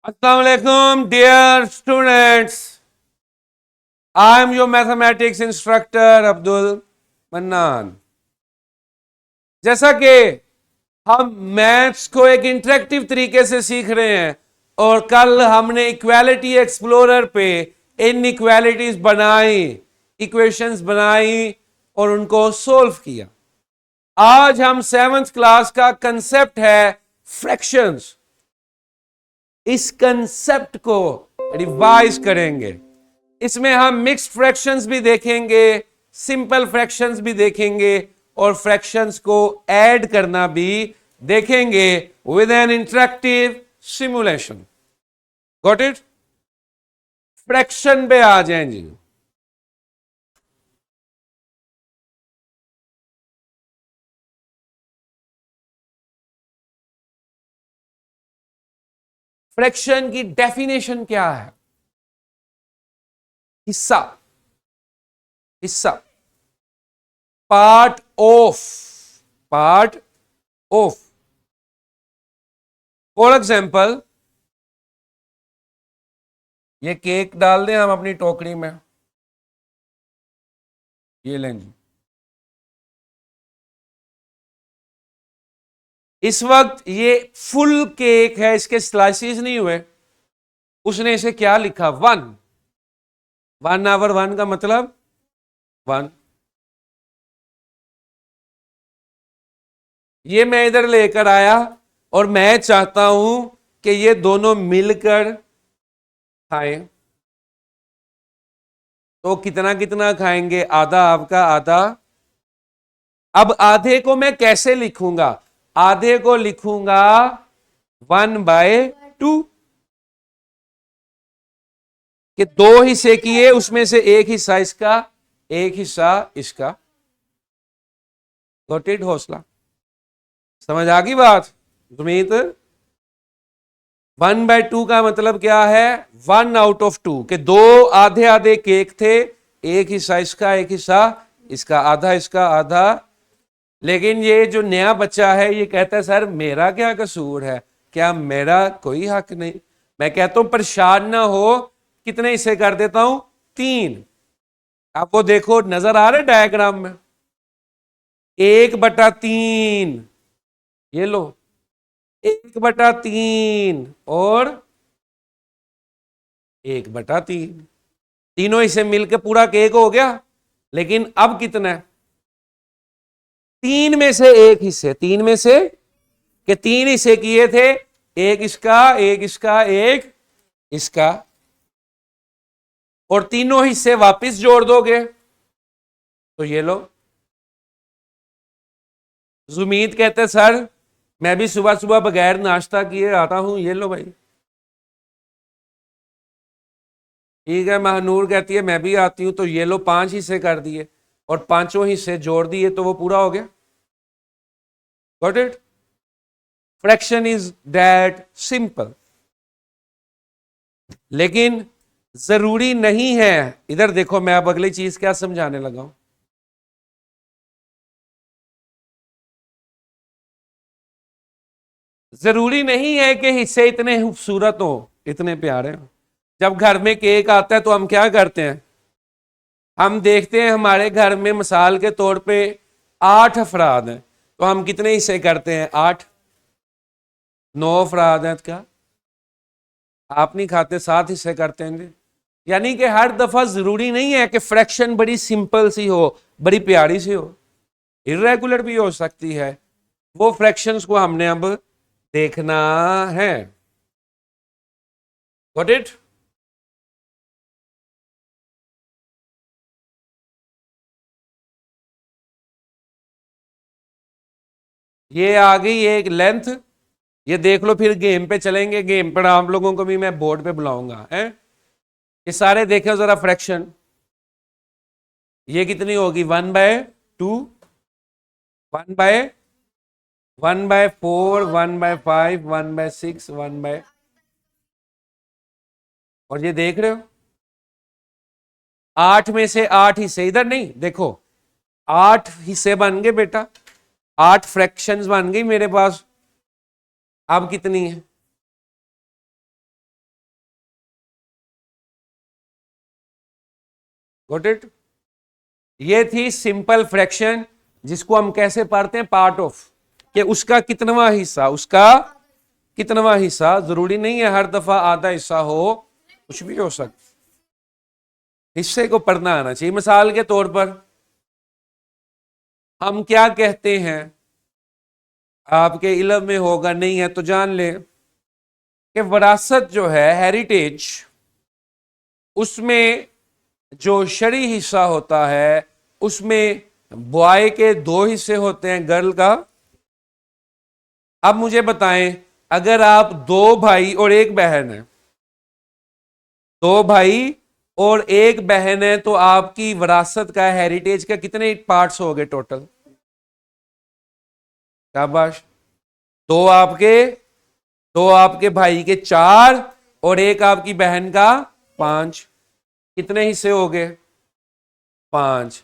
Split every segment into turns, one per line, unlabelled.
Assalamu alaikum, dear students. I am your mathematics instructor Abdul Mannan. जैसा कि हम maths को एक इंटरेक्टिव तरीके से सीख रहे हैं और कल हमने इक्वालिटी एक्सप्लोरर पे इन इक्वालिटीज बनाई, इक्वेशंस बनाई और उनको सोल्व किया। आज हम 7th क्लास का कंसेप्ट है फ्रैक्शंस। इस कंसेप्ट को रिवाइज करेंगे। इसमें हम मिक्स्ड फ्रैक्शंस भी देखेंगे, सिंपल फ्रैक्शंस भी देखेंगे और फ्रैक्शंस को ऐड करना भी देखेंगे with N interactive simulation. Got it? Fraction पे आ जाएं जी। फ्रैक्शन की डेफिनेशन क्या है? हिस्सा, हिस्सा, part of, part of. For example, ये केक डाल दें हम अपनी टोकरी में, ये लेंगे। इस वक्त ये फुल केक है, इसके स्लाइसेस नहीं हुए। उसने इसे क्या लिखा? 1। 1/1 का मतलब 1। ये मैं इधर लेकर आया और मैं चाहता हूं कि ये दोनों मिलकर खाएं। तो कितना कितना खाएंगे? आधा आपका, आधा। अब आधे को मैं कैसे लिखूंगा? आधे को लिखूंगा 1/2 कि दो हिस्से किए, उसमें से एक हिस्सा इसका, एक हिस्सा इसका। Got it? हौसला समझ आ गई बात सुमीत? 1/2 का मतलब क्या है? 1/2 कि दो आधे आधे केक थे, एक हिस्सा इसका, एक हिस्सा इसका, आधा इसका, आधा। लेकिन ये जो नया बच्चा है ये कहता है सर मेरा क्या कसूर है, क्या मेरा कोई हक नहीं? मैं कहता हूं परेशान ना हो, कितने हिस्से कर देता हूं? 3। आपको देखो नजर आ रहे डायग्राम में, 1/3, ये लो 1/3 और 1/3, तीनों हिस्से मिलकर पूरा केक हो गया। लेकिन अब कितना है? 3 में से एक हिस्से, 3 में से कि 3 हिस्से किए थे, एक इसका, एक इसका, एक इसका, और तीनों हिस्से वापस जोड़ दोगे तो ये लो। जुमीद कहते सर मैं भी सुबह सुबह बगैर नाश्ता किए आता हूं, ये लो भाई। ठीक है, महनूर कहती है मैं भी आती हूं, तो ये लो 5 हिस्से कर दिए और पांचों हिस्से जोड़ दिए तो वो पूरा हो गया। Got it? Fraction is that simple. लेकिन जरूरी नहीं है, इधर देखो मैं अब अगली चीज क्या समझाने लगा हूं। जरूरी नहीं है कि हिस्से इतने खूबसूरत हो, इतने प्यारे हो। जब घर में केक आता है तो हम क्या करते हैं? हम देखते हैं हमारे घर में मिसाल के तौर पे 8 अफराद हैं, तो हम कितने हिस्से करते हैं? 8। 9 अफराद हैं, क्या आप नहीं खाते? 7 हिस्से करते हैं। यानी कि हर दफा जरूरी नहीं है कि फ्रैक्शन बड़ी सिंपल सी हो, बड़ी प्यारी सी हो, इरेगुलर भी हो सकती है। वो फ्रैक्शंस को हमने अब देखना है। Got it? ये आ गई एक लेंथ। ये देख लो, फिर गेम पे चलेंगे। गेम पर आप लोगों को भी मैं बोर्ड पे बुलाऊंगा है। ये सारे देखें जरा फ्रैक्शन। ये कितनी होगी? 1/2, 1/4, 1/5, 1/6, 1/। और ये देख रहे हो 8 में से 8 हिस्से, इधर नहीं देखो, 8 हिस्से बन गए बेटा, 8 फ्रैक्शंस बन गई मेरे पास। अब कितनी है? Got it? ये थी सिंपल फ्रैक्शन, जिसको हम कैसे पढ़ते हैं, पार्ट ऑफ, कि उसका कितनवा हिस्सा, उसका कितनवा हिस्सा। जरूरी नहीं है हर दफा आधा हिस्सा हो, कुछ भी हो सकता, हिस्से को पढ़ना आना चाहिए। मिसाल के तौर पर हम क्या कहते हैं, आपके इल्म में होगा, नहीं है तो जान ले, कि विरासत जो है, हेरिटेज, उसमें जो शरी हिस्सा होता है, उसमें बॉय के 2 हिस्से होते हैं, गर्ल का। अब मुझे बताएं, अगर आप 2 भाई और 1 बहन है, 2 भाई और 1 बहन है, तो आपकी विरासत का, हेरिटेज का कितने पार्ट्स हो गए टोटल? शाबाश। 2 आपके, 2 आपके भाई के 4 और 1 आपकी बहन का 5। कितने हिस्से हो गए? 5।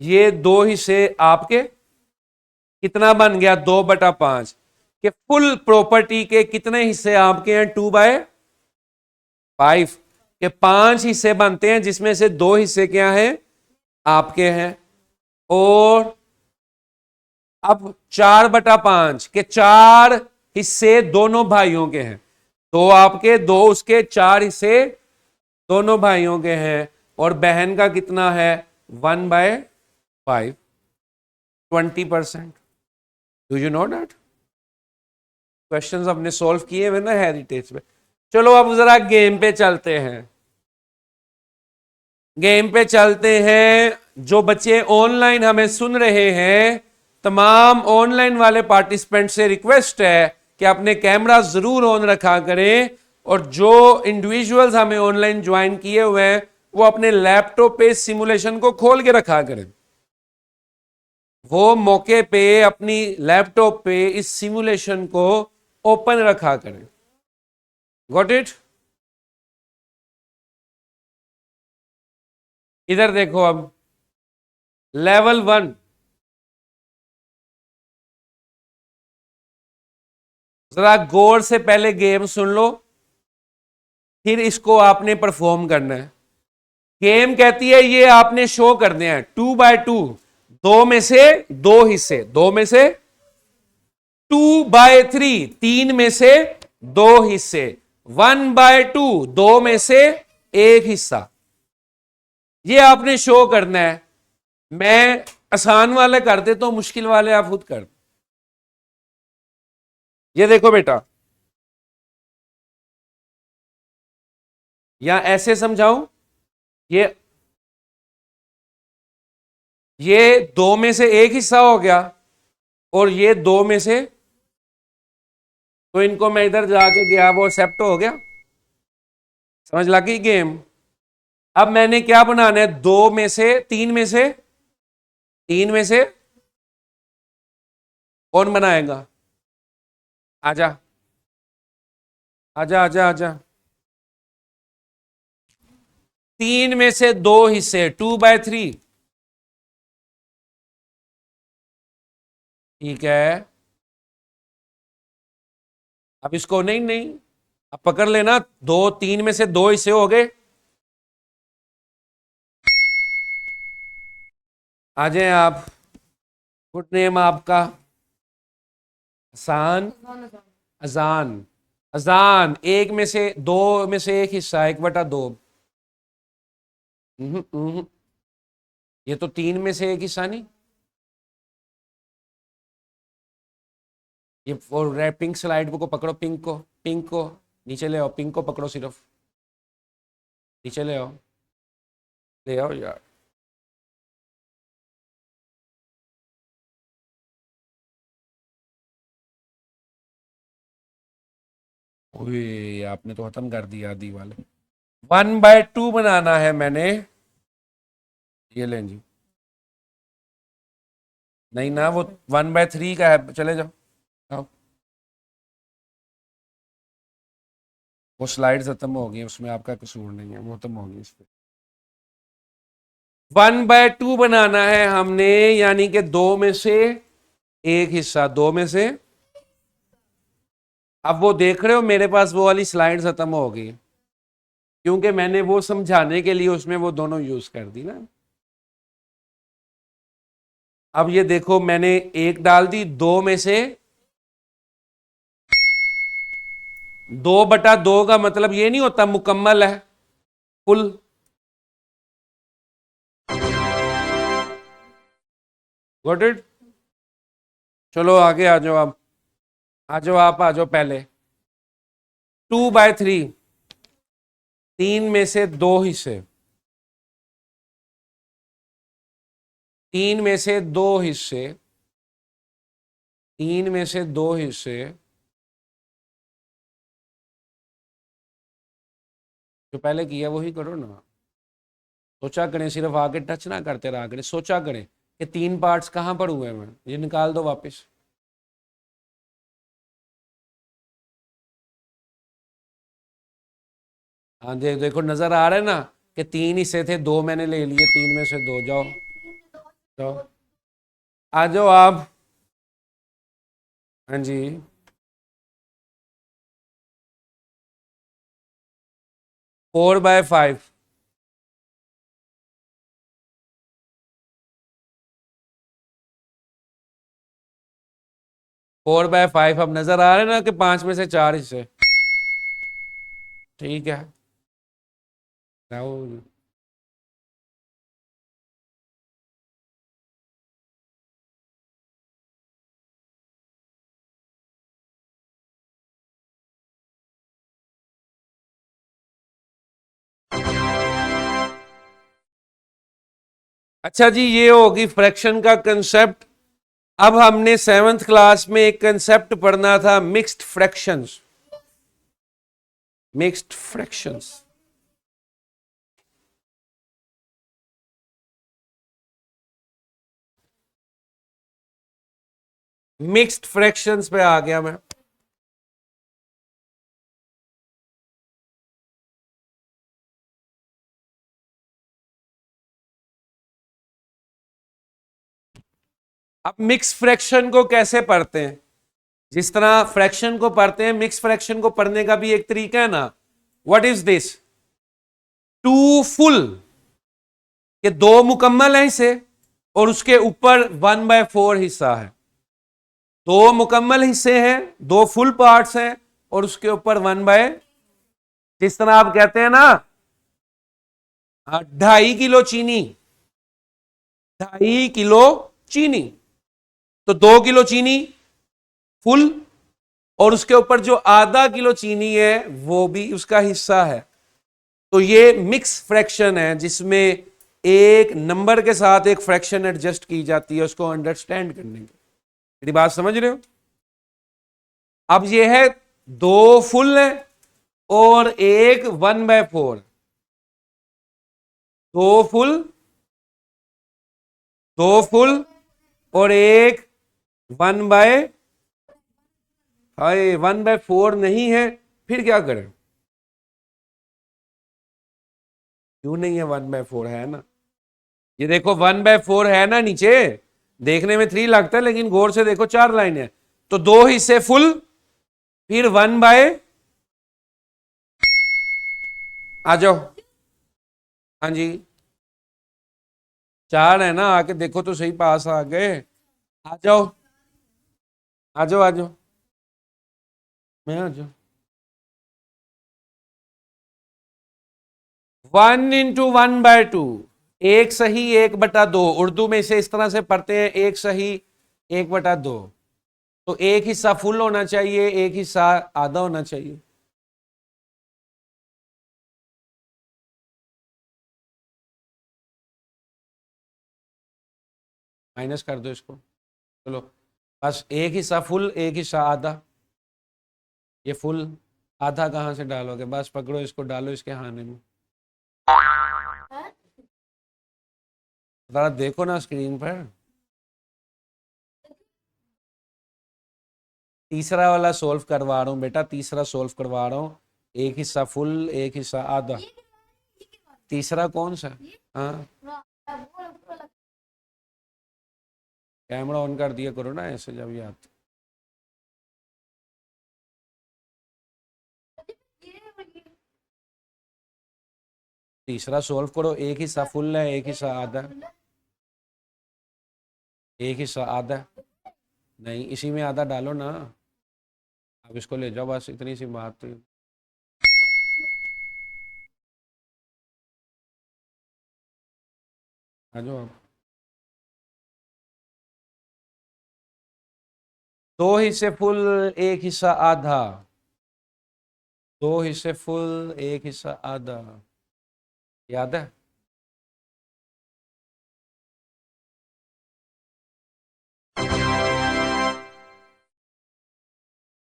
ये 2 हिस्से आपके, कितना बन गया? 2/5। कि फुल प्रॉपर्टी के कितने हिस्से आपके हैं? 2/5। के 5 हिस्से बनते हैं, जिसमें से 2 हिस्से क्या हैं? आपके हैं। और अब 4/5 के 4 हिस्से दोनों भाइयों के हैं। 2 आपके, 2 उसके, 4 हिस्से दोनों भाइयों के हैं। और बहन का कितना है? 1/5, 20%। Do you know that? Questions हमने सॉल्व किए हुए ना हेरिटेज में। चलो अब जरा गेम पे चलते हैं, गेम पे चलते हैं। जो बच्चे ऑनलाइन हमें सुन रहे हैं, तमाम ऑनलाइन वाले पार्टिसिपेंट से रिक्वेस्ट है कि अपने कैमरा जरूर ऑन रखा करें। और जो इंडिविजुअल्स हमें ऑनलाइन ज्वाइन किए हुए हैं, वो अपने लैपटॉप पे सिमुलेशन को खोल के रखा करें। वो मौके पे अपनी लैपटॉप पे इस सिमुलेशन को ओपन रखा करें। Got it? इधर देखो, अब लेवल 1, जरा गौर से पहले गेम सुन लो, फिर इसको आपने परफॉर्म करना है। गेम कहती है ये आपने शो करने हैं 2/2, 2 में से 2 हिस्से, 2 में से 2/3, 3 में से 2 हिस्से, 1/2, 2 में से 1 हिस्सा। ये आपने शो करना है। मैं आसान वाले कर देता हूं, मुश्किल वाले आप खुद कर। ये देखो बेटा, या ऐसे समझाऊं, ये ये 2 में से 1 हिस्सा हो गया, और ये 2 में से, तो इनको मैं इधर जाके गया, वो एक्सेप्ट हो गया। समझ लगी गेम? अब मैंने क्या बनाना है? 2 में से, 3 में से, 3 में से कौन बनाएगा? आजा, आजा, आजा, आजा। 3 में से 2 हिस्से, 2/3। ठीक है। अब इसको, नहीं नहीं, अब पकड़ लेना, 2, 3 में से 2 हिस्से हो गए। आ जाए आप। गुड नेम आपका? आसान, अजान। अजान 1 में से 2 में से 1 हिस्सा, 1/2। ये तो 3 में से 1 हिस्सा नहीं। ये और पिंक स्लाइड को पकड़ो, पिंक को, पिंक को नीचे ले आओ, पिंक को पकड़ो, सिर्फ नीचे ले आओ, ले आओ यार। ओए, आपने तो खत्म कर दिया आदि वाले। 1/2 बनाना है मैंने। ये लें जी। नहीं ना, वो 1/3 का है, चले जाओ, आओ। वो स्लाइड खत्म हो गई, उसमें आपका कसूर नहीं है, वो खत्म हो गई। इस पे 1/2 बनाना है हमने, यानी कि 2 में से 1 हिस्सा, 2 में से। अब वो देख रहे हो, मेरे पास वो वाली स्लाइड खत्म हो गई। क्योंकि मैंने वो समझाने के लिए उसमें वो दोनों यूज कर दी ना। अब ये देखो मैंने एक डाल दी, दो में से 2/2 का मतलब ये नहीं होता मुकम्मल है, फुल। Got it. चलो आगे आ जाओ, आप आ जाओ, आप आ जाओ पहले। 2/3, 3 में से 2 हिस्से, 3 में से 2 हिस्से, 3 में से 2 हिस्से। जो पहले किया वही करो ना। सोचा करें, सिर्फ आगे टच ना करते रहा करें, सोचा करें कि 3 पार्ट्स कहां पर हुए हैं, ये निकाल दो वापस। हाँ देखो नजर आ रहा है ना कि 3 हिस्से थे, 2 मैंने ले लिए, 3 में से 2। जाओ जाओ, आ जाओ आप। हाँ जी। 4/5। 4/5 अब नजर आ रहा है ना कि 5 में से 4 हिस्से। ठीक है, राहुल। अच्छा जी, ये होगी फ्रैक्शन का कंसेप्ट। अब हमने 7th क्लास में एक कंसेप्ट पढ़ना था, mixed fractions. Mixed fractions, mixed fractions पे आ गया मैं। अब मिक्स फ्रैक्शन को कैसे पढ़ते हैं? जिस तरह फ्रैक्शन को पढ़ते हैं, मिक्स फ्रैक्शन को पढ़ने का भी एक तरीका है ना। What is this? Two full, ये 2 मुकम्मल है इसे, और उसके ऊपर 1/4 हिस्सा है। 2 मुकम्मल हिस्से हैं, 2 फुल पार्ट्स हैं, और उसके ऊपर 1 बाय, जिस तरह आप कहते हैं ना 2.5 किलो चीनी, 2.5 किलो चीनी, तो 2 किलो चीनी फुल, और उसके ऊपर जो आधा किलो चीनी है वो भी उसका हिस्सा है। तो ये मिक्स फ्रैक्शन है जिसमें एक नंबर के साथ एक फ्रैक्शन एडजस्ट की जाती है उसको अंडरस्टैंड करने की। मेरी बात समझ रहे हो? अब ये है 2 फुल है और एक 1/4। 2 फुल, 2 फुल और एक 1/, हाय 1/4 नहीं है, फिर क्या करें? क्यों नहीं है? 1/4 है ना। ये देखो 1/4 है ना नीचे, देखने में 3 लगता है लेकिन गौर से देखो 4 लाइन है। तो 2 हिस्से फुल, फिर 1/, आ जाओ। हाँ जी, 4 है ना, आके देखो तो सही, पास आ गए। आ जाओ, आ जाओ, आ जाओ, मैं आ जाओ। 1 × 1/2, एक सही 1/2। उर्दू में इसे इस तरह से पढ़ते हैं, एक सही 1/2। तो एक हिस्सा फुल होना चाहिए, एक हिस्सा आधा होना चाहिए। माइनस कर दो इसको। चलो, बस एक हिस्सा फुल, एक हिस्सा आधा। ये फुल, आधा कहां से डालोगे? बस पकड़ो इसको, डालो इसके खाने में। जरा देखो ना स्क्रीन पर। तीसरा वाला सोल्व करवा रहा हूँ बेटा, तीसरा सोल्व करवा रहा हूँ। एक हिस्सा फुल, एक हिस्सा आधा। तीसरा कौन सा? हाँ, कैमरा ऑन कर दिया करो ना ऐसे जब याद। तीसरा सॉल्व करो, एक हिस्सा फुल है, एक हिस्सा आधा है। एक हिस्सा आधा है। नहीं, इसी में आधा डालो ना। अब इसको ले जाओ, बस इतनी सी बात थी। आ जाओ आप। दो हिस्से फुल, एक हिस्सा आधा। दो हिस्से फुल, एक हिस्सा आधा। याद है?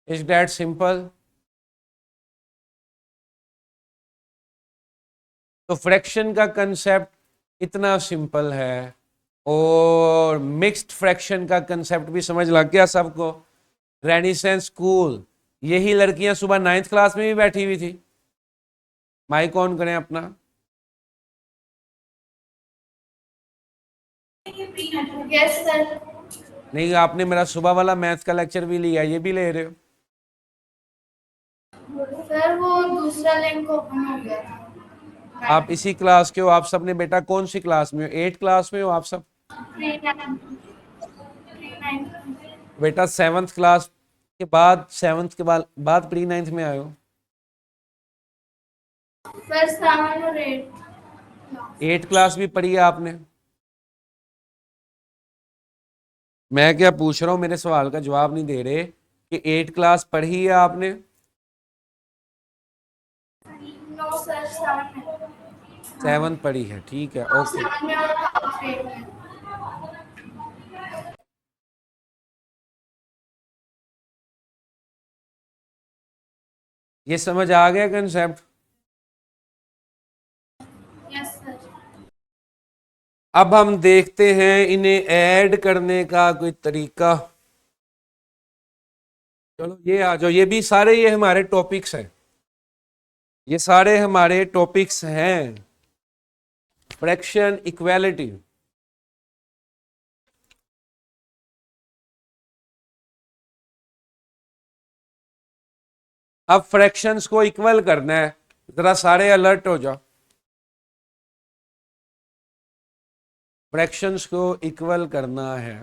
Is that simple? तो फ्रैक्शन का कंसेप्ट इतना सिंपल है, और मिक्स्ड फ्रैक्शन का कंसेप्ट भी समझ लग गया सबको। रेनिसेंस स्कूल, यही लड़कियां सुबह 9th क्लास में भी बैठी हुई थी। माइक ऑन करें अपना।
Yes sir.
नहीं, आपने मेरा सुबह वाला मैथ्स का लेक्चर भी लिया, ये भी ले रहे हो?
सर वो दूसरा लिंक ओपन हो गया था।
आप इसी क्लास के हो? आप सब ने बेटा कौन सी क्लास में हो? 8th क्लास में हो आप सब?
Pre nine.
बेटा 7th क्लास के बाद, 7th के बाद प्री 9th में आए हो?
सर 7 और 8।
8th क्लास भी पढ़ी है आपने? मैं क्या पूछ रहा हूँ, मेरे सवाल का जवाब नहीं दे रहे कि 8th क्लास पढ़ी है आपने?
नो सर 7 है।
7th पढ़ी है, ठीक है, ओके।
7 में और हाफ 8 में।
ये समझ आ गया कंसेप्ट?
Yes sir.
अब हम देखते हैं इन्हें ऐड करने का कोई तरीका। चलो ये आ जाओ, ये भी सारे ये हमारे टॉपिक्स हैं, ये सारे हमारे टॉपिक्स हैं। Fraction equality. अब फ्रैक्शंस को इक्वल करना है, जरा सारे अलर्ट हो जाओ। फ्रैक्शंस को इक्वल करना है।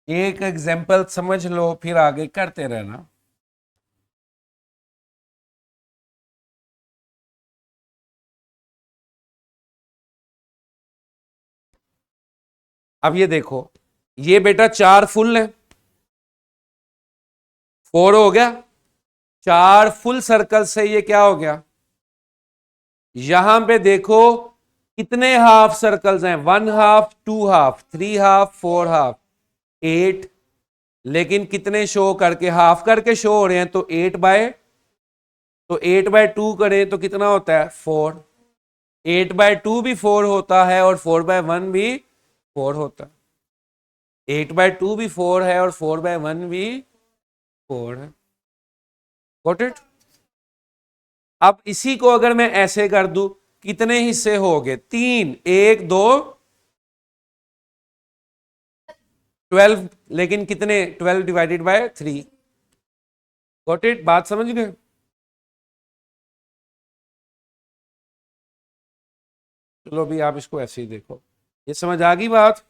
एक एग्जांपल समझ लो, फिर आगे करते रहना। अब ये देखो, ये बेटा 4 फुल है, 4 हो गया। 4 फुल सर्कल से ये क्या हो गया? यहां पे देखो कितने हाफ सर्कल्स हैं, 1 हाफ, 2 हाफ, 3 हाफ, 4 हाफ, 8। लेकिन कितने शो करके, हाफ करके शो हो रहे हैं, तो 8/2 करें तो कितना होता है? 4। 8/2 भी 4 होता है, और 4/1 भी 4 होता है। 8/2 भी 4 है, और 4/1 भी 4 है। Got it? अब इसी को अगर मैं ऐसे कर दूं, कितने हिस्से हो गए? 3, 1, 2, 12। लेकिन कितने? 12 डिवाइडेड बाय 3। Got it? बात समझ गए? चलो अभी आप इसको ऐसे ही देखो, ये समझ आ गई बात?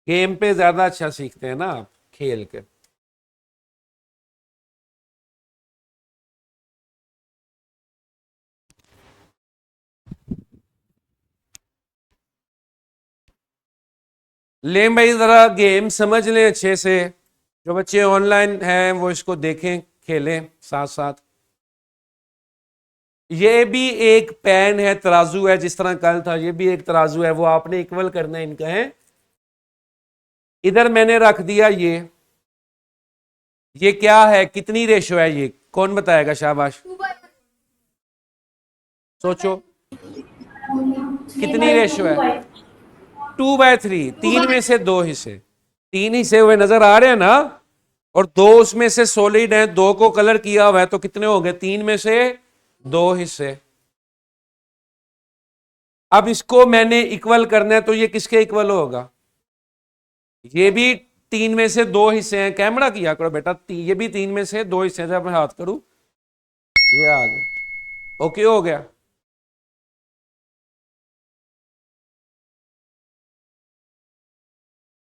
गेम पे ज्यादा अच्छा सीखते हैं ना आप, खेल के। ले भाई, जरा गेम समझ लें अच्छे से। जो बच्चे ऑनलाइन हैं वो इसको देखें, खेलें साथ साथ। ये भी एक पेन है, तराजू है, जिस तरह कल था, ये भी एक तराजू है, वो आपने इक्वल करना है इनका है। इधर मैंने रख दिया ये क्या है, कितनी रेशो है, ये कौन बताएगा? शाबाश, सोचो कितनी रेशो है? 2/3। 3 में से 2 हिस्से, 3 हिस्से हुए नजर आ रहे हैं ना, और 2 उसमें से सॉलिड है, 2 को कलर किया हुआ है, तो कितने हो गए? 3 में से 2 हिस्से। अब इसको मैंने इक्वल करना है, तो ये किसके इक्वल होगा? ये भी तीन में से दो हिस्से हैं, कैमरा किया करो बेटा, ये भी तीन में से दो हिस्से, जब मैं हाथ करूं ये आ गया, ओके हो गया।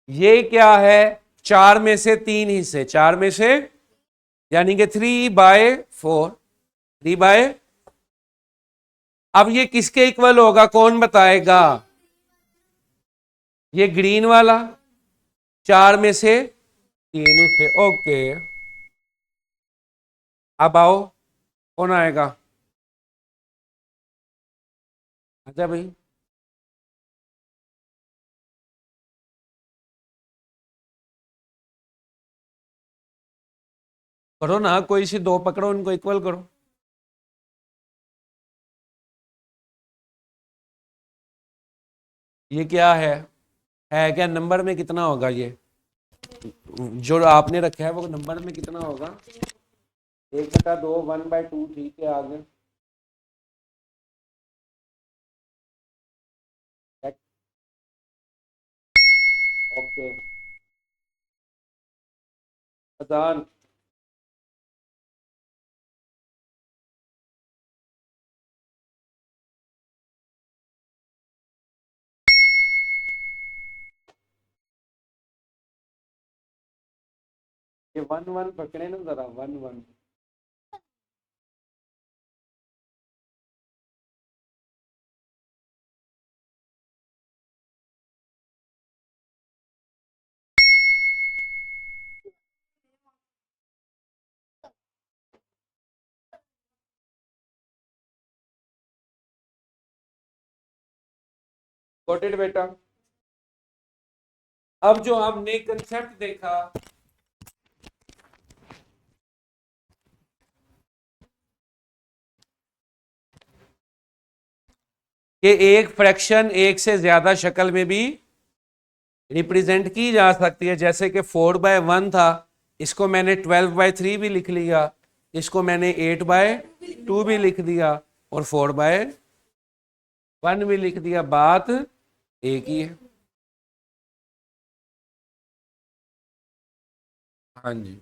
ये क्या है, चार में से तीन हिस्से, चार में से यानी कि 3/4, 3/। अब ये किसके इक्वल होगा, कौन बताएगा? ये ग्रीन वाला, चार में से तीन हिस्से, ओके। अब आओ, कौन आएगा? अच्छा भाई, करो ना, कोई सी दो पकड़ो, उनको इक्वल करो। ये क्या है क्या नंबर में कितना होगा? ये जो आपने रखा है वो नंबर में कितना होगा? 1/2, 1/2, ठीक है, आगे ओके। अजान, ये 1 1 पकड़े ना जरा, 1 1। गॉट इट बेटा। अब जो हमने कंसेप्ट देखा, कि एक फ्रैक्शन एक से ज्यादा शक्ल में भी रिप्रेजेंट की जा सकती है, जैसे कि 4/1 था, इसको मैंने 12/3 भी लिख लिया, इसको मैंने 8/2 भी लिख दिया, और 4/1 भी लिख दिया, बात एक ही है। हाँ जी,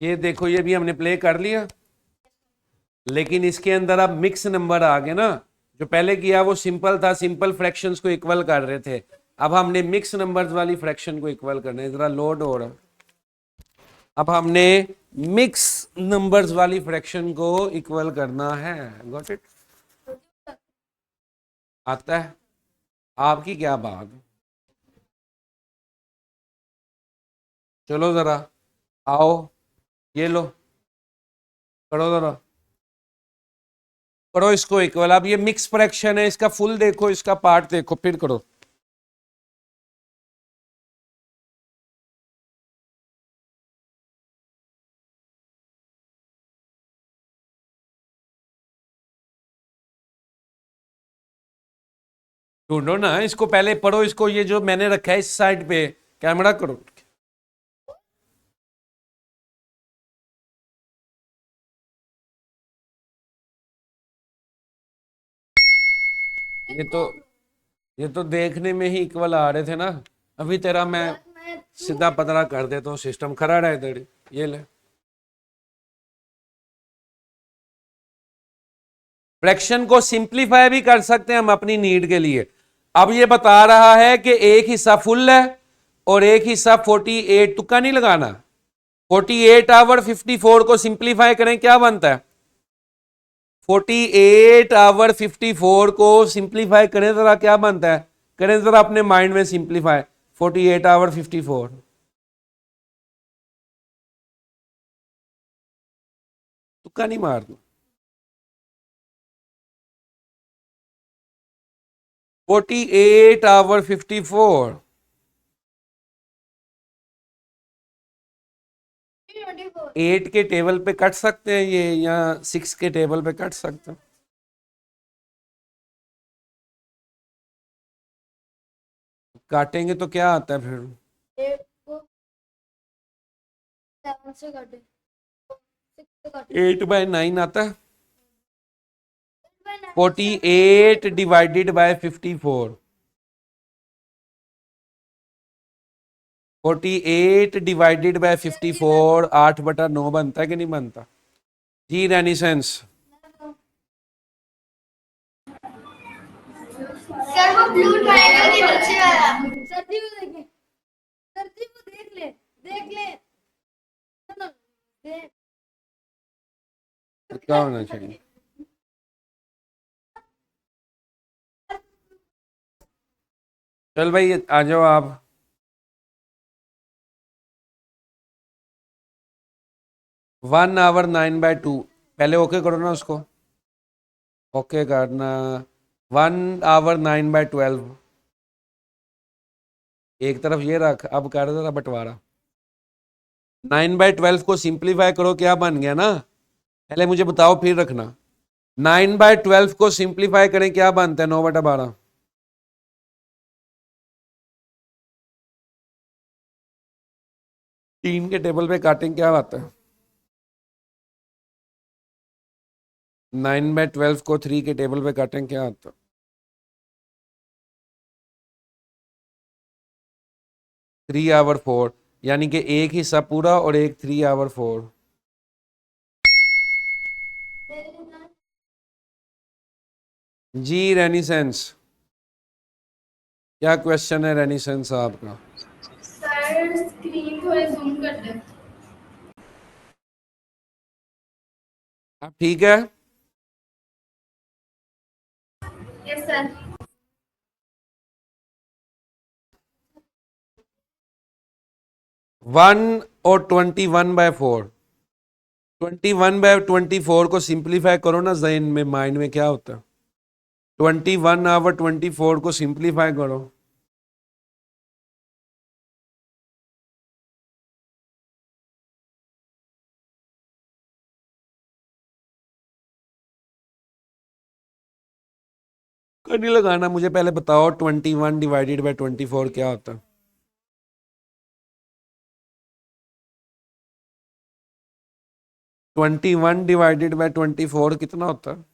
ये देखो, ये भी हमने प्ले कर लिया, लेकिन इसके अंदर अब मिक्स नंबर आ गए ना। जो पहले किया वो सिंपल था, सिंपल फ्रैक्शंस को इक्वल कर रहे थे, अब हमने मिक्स नंबर्स वाली फ्रैक्शन को इक्वल करना है। जरा लोड हो रहा, अब हमने मिक्स नंबर्स वाली फ्रैक्शन को इक्वल करना है। Got it? आता है? आपकी क्या बात है, चलो जरा आओ, ये लो, करो जरा, करो इसको इक्वल। अब ये मिक्स फ्रैक्शन है, इसका फुल देखो, इसका पार्ट देखो, फिर करो। ढूंढो ना इसको, पहले पढ़ो इसको, ये जो मैंने रखा है इस साइड पे, कैमरा करो। ये तो ये तो देखने में ही इक्वल आ रहे थे ना। अभी तेरा मैं सीधा पतला कर देता हूँ, सिस्टम खड़ा रहे तेरी। ये ले, फ्रैक्शन को सिंप्लीफाई भी कर सकते हैं हम अपनी नीड के लिए। अब ये बता रहा है कि एक हिस्सा फुल है और एक हिस्सा 48, तुक्का नहीं लगाना। 48/54 को सिंप्लीफाई करें, क्या बनता है? 48/54 को सिंप्लीफाई करें जरा, क्या बनता है? करें जरा अपने माइंड में सिंप्लीफाई। 48 आवर 54। तुक्का नहीं मारना। 48 आवर 54।
24।
8 के टेबल पे कट सकते हैं ये, या 6 के टेबल पे कट सकते हैं? काटेंगे तो क्या आता है फिर?
8 को 7 से काटे, 6 से काटे,
8/9 आता है।
8/9
48 डिवाइडेड बाय 54। 48 डिवाइडेड बाय 54 8/9 बनता है कि नहीं बनता? जी रेनिसेंस।
सर वो ब्लू ट्रायंगल के नीचे वाला। सर जी वो देखें, सर जी वो देख ले, देख ले, सुनो, देख।
क्या होना चाहिए? चल भाई आ जाओ आप। One hour 9/2। पहले ओके करो ना उसको। ओके करना। 1 आवर 9/12। एक तरफ ये रख, अब कर जरा बंटवारा। 9/12 को सिंप्लीफाई करो, क्या बन गया ना? पहले मुझे बताओ फिर रखना। 9/12 को सिंप्लीफाई करें, क्या बनता है? 9/12। 3 के टेबल पे काटें, क्या आता है? 9/12 को 3 के टेबल पे काटें, क्या आता है? 3 आवर 4। यानी कि एक हिस्सा पूरा और एक 3 आवर 4। जी रेनिसेंस, क्या क्वेश्चन है रेनिसेंस साहब का?
सर स्क्रीन थोड़ी जूम कर दे।
अब ठीक है।
Yes sir.
1 और 21/4। 21/24 को सिंप्लीफाई करो ना, जहन में माइंड में क्या होता है? 21 आवर 24 को सिंप्लीफाई करो। नहीं लगाना, मुझे पहले बताओ 21 डिवाइडेड बाय 24 क्या होता है? 21 डिवाइडेड बाय 24 कितना होता है?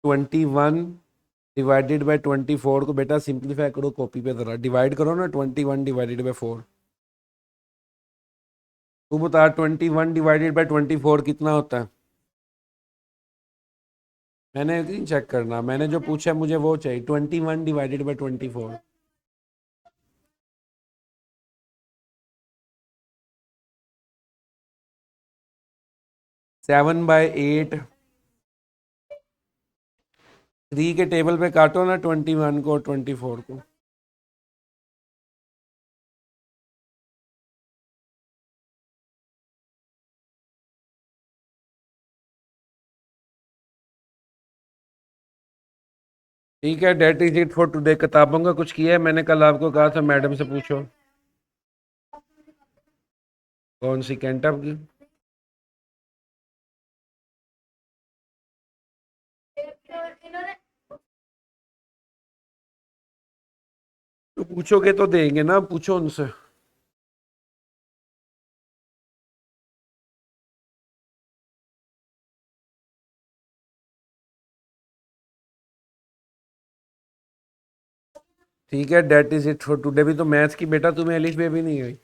ट्वेंटी वन डिवाइडेड बाय 24 को बेटा सिंप्लीफाई करो, कॉपी पे जरा डिवाइड करो ना। 21 डिवाइडेड बाय 4। तू बता 21 डिवाइडेड बाय 24 कितना होता है? मैंने नहीं चेक करना, मैंने जो पूछा मुझे वो चाहिए। 21 डिवाइडेड बाय 24। 7/8। 3 के टेबल पे काटो ना 21 को 24 को। ठीक है, date is it for today. किताबों का कुछ किया है? मैंने कल आपको कहा था मैडम से पूछो। कौन सी? कैंटअप की?
इन्होंने
तो पूछोगे तो देंगे ना, पूछो उनसे। ठीक है, date is it for today. भी तो मैथ्स की बेटा तुम्हें अलिफ बे भी नहीं आई।